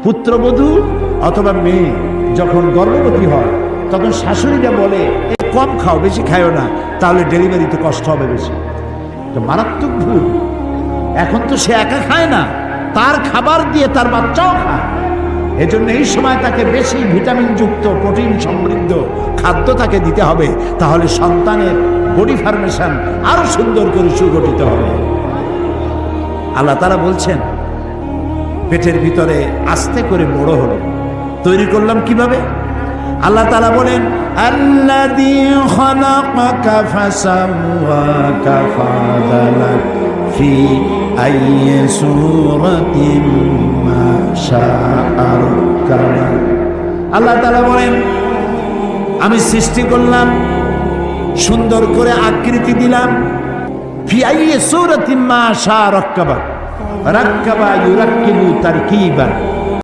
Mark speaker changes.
Speaker 1: পুত্রবধূ অথবা মেয়ে যখন গর্ভবতী হয় তখন শাশুড়িরা বলে কম খাও, বেশি খায়ও না, তাহলে ডেলিভারিতে কষ্ট হবে বেশি। তো মারাত্মক ভুল। এখন তো সে একা খায় না, তার খাবার দিয়ে তার বাচ্চাও খায়। এজন্য এই সময় তাকে বেশি ভিটামিনযুক্ত প্রোটিন সমৃদ্ধ খাদ্য তাকে দিতে হবে, তাহলে সন্তানের বডি ফরমেশন আরো সুন্দর করে সুগঠিত হবে। আল্লাহ তাআলা বলছেন পেটের ভিতরে আস্তে করে বড় হলো, তৈরি করলাম কিভাবে? আল্লাহ তাআলা বলেন আল্লাযী খালাকাকা ফাসাওয়াকা ফাআদালাক ফি আইয়ি সূরাতিন মা শাআ রাক্কাবাক। আল্লাহ তাআলা বলেন আমি সৃষ্টি করলাম, সুন্দর করে আকৃতি দিলাম, ফি আইয়ি সূরাতিন মা শাআ রাক্কাবাক। রাক্কাবা ইউরাক্কিবু তারকিবান,